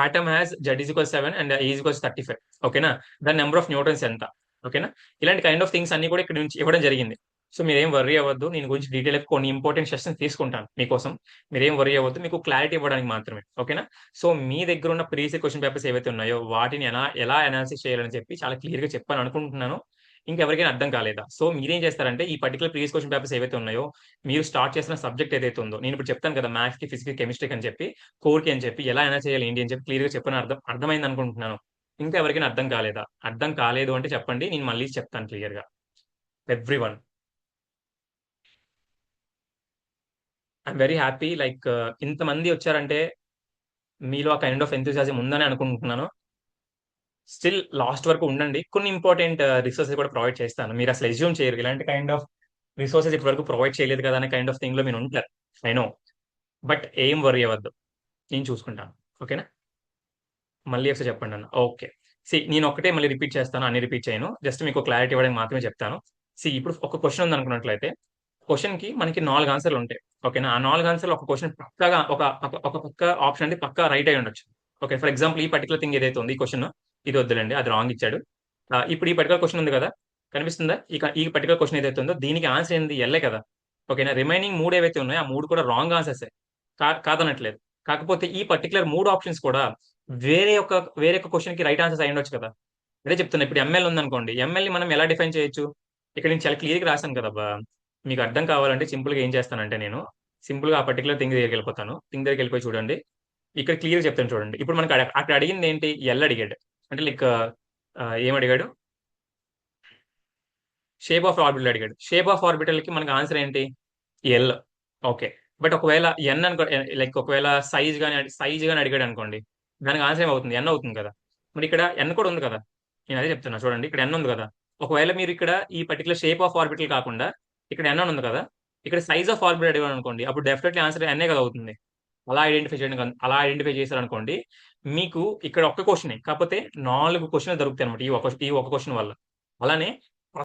Atom has Z is equals 7 and ఈ is equals 35. ఓకేనా? దాని నెంబర్ ఆఫ్ న్యూటన్స్ ఎంత? ఓకేనా? ఇలాంటి కైండ్ ఆఫ్ థింగ్స్ అన్ని కూడా ఇక్కడ నుంచి ఇవ్వడం జరిగింది. సో మీరేం వర్రీ అవ్వద్దు. దీని గురించి డీటెయిల్‌గా కొన్ని ఇంపార్టెంట్ సెషన్స్ తీసుకుంటాను మీకోసం. మీరేం వర్రీ అవ్వద్దు. మీకు క్లారిటీ ఇవ్వడానికి మాత్రమే. ఓకేనా? సో మీ దగ్గర ఉన్న ప్రీవియస్ క్వెషన్ పేపర్స్ ఏవైతే ఉన్నాయో వాటిని ఎలా అనాలిసిస్ చేయాలని చెప్పి చాలా క్లియర్‌గా చెప్పాను అనుకుంటున్నాను. ఇంకెవరికైనా అర్థం కాలేదా? సో మీరేం చేస్తారంటే ఈ పర్టిక్యులర్ ప్రీవియస్ క్వెషన్ పేపర్స్ ఏవైతే ఉన్నాయో, మీరు స్టార్ట్ చేసిన సబ్జెక్ట్ ఏదైతే ఉందో, నేను ఇప్పుడు చెప్తాను కదా! మ్యాథ్స్‌కి, ఫిజిక్స్‌కి, కెమిస్ట్రీకి అని చెప్పి, కోర్‌కి అని చెప్పి ఎలా అనాలైజ్ చేయాలి ఏంటి అని చెప్పి క్లియర్‌గా చెప్పాను. అర్థమైంది అనుకుంటున్నాను. ఇంకా ఎవరికైనా అర్థం కాలేదా? అర్థం కాలేదు అంటే చెప్పండి. నేను మళ్ళీ చెప్తాను క్లియర్‌గా. Everyone. I'm very happy like ఇంతమంది వచ్చారంటే మీలో ఆ కైండ్ ఆఫ్ ఎంథూసియాజం ఉందని అనుకుంటున్నాను. స్టిల్ లాస్ట్ వరకు ఉండండి. కొన్ని ఇంపార్టెంట్ రిసోర్సెస్ కూడా ప్రొవైడ్ చేస్తాను. మీరసలు అస్యూమ్ చేయరు. ఇలాంటి కైండ్ ఆఫ్ రిసోర్సెస్ ఇప్పటివరకు ప్రొవైడ్ చేయలేదు కదా! అనే కైండ్ ఆఫ్ థింగ్‌లో మీరుంటారు. I know. బట్ ఏం వర్రీ అవ్వద్దు. నేను చూసుకుంటాను. ఓకేనా? మళ్ళీ ఒకసారి చెప్పండన్న. ఓకే. నేనొక్కటే మళ్ళీ రిపీట్ చేస్తాను. అన్ని రిపీట్ చేయను. జస్ట్ మీకు క్లారిటీ ఇవ్వడానికి మాత్రమే చెప్తాను. ఇప్పుడు ఒక క్వెషన్ ఉందనుకున్నట్లయితే, క్వెషన్‌కి మనకి 4 ఆన్సర్‌లుంటాయి. ఓకేనా? ఆ 4 ఆన్సర్‌లు ఒక క్వెషన్ పక్కాగా ఒక పక్క ఆప్షన్ అనేది పక్కా రైట్ అయ్యుండొచ్చు. ఓకే. ఫర్ ఎగ్జాంపుల్ ఈ పర్టిక్యులర్ థింగ్ ఏదైతే ఉంది ఈ క్వెషన్ ఇది వద్దులెండి. అది రాంగ్ ఇచ్చాడు. ఇప్పుడు ఈ పర్టిక్యులర్ క్వెషన్ ఉంది కదా! కనిపిస్తుందా? ఈ పర్టిక్యులర్ క్వెషన్ ఏదైతే ఉందో దీనికి ఆన్సర్ ఏంది? ఎల్లే కదా! ఓకేనా? రిమైనింగ్ 3 ఏవైతే ఉన్నాయో ఆ 3 కూడా రాంగ్ ఆన్సర్సే. కాదనట్లేదు. కాకపోతే ఈ పర్టిక్యులర్ 3 ఆప్షన్స్ కూడా వేరే ఒక వేరే ఒక క్వెషన్‌కి రైట్ ఆన్సర్స్ అయ్యుండొచ్చు కదా! అదే చెప్తున్నా. ఇప్పుడు ఎంఎల్ ఉందనుకోండి. ఎంఎల్‌ని మనం ఎలా డిఫైన్ చేయొచ్చు? ఇక్కడ నేను చాలా క్లియర్‌గా రాసాను కదబ్బా! మీకు అర్థం కావాలంటే సింపుల్‌గా ఏం చేస్తానంటే నేను, సింపుల్‌గా ఆ పర్టిక్యులర్ థింగ్ దగ్గరికెళ్ళిపోతాను. థింగ్ దగ్గరికెళ్ళిపోయి చూడండి. ఇక్కడ క్లియర్‌గా చెప్తాను చూడండి. ఇప్పుడు మనకు అక్కడ అడిగిందేంటి? ఎల్ అడిగాడు. అంటే లైక్ ఏమడిగాడు? షేప్ ఆఫ్ ఆర్బిటల్ అడిగాడు. షేప్ ఆఫ్ ఆర్బిటల్‌కి మనకు ఆన్సర్ ఏంటి? ఎల్. ఓకే. బట్ ఒకవేళ ఎన్ అనుకో లైక్ ఒకవేళ సైజ్ గాని అడిగాడనుకోండి. దానికి ఆన్సర్ ఏమవుతుంది? ఎన్ అవుతుంది కదా! మరి ఇక్కడ ఎన్ కూడా ఉంది కదా! నేను అదే చెప్తున్నా చూడండి. ఇక్కడ ఎన్ ఉంది కదా! ఒకవేళ మీరు ఇక్కడ ఈ పర్టిక్యులర్ షేప్ ఆఫ్ ఆర్బిటల్ కాకుండా ఇక్కడ ఎన్ అని ఉంది కదా! ఇక్కడ సైజ్ ఆఫ్ ఆర్బిటల్ అడిగాడనుకోండి. అప్పుడు డెఫినెట్‌లీ ఆన్సర్ ఎన్నే కదా అవుతుంది. అలా ఐడెంటిఫై చేశారనుకోండి. మీకు ఇక్కడ ఒక్క క్వెషనే. కాకపోతే 4 క్వెషన్‌లు దొరుకుతాయన్నమాట. ఈ ఒక క్వెషన్ వల్ల. అలానే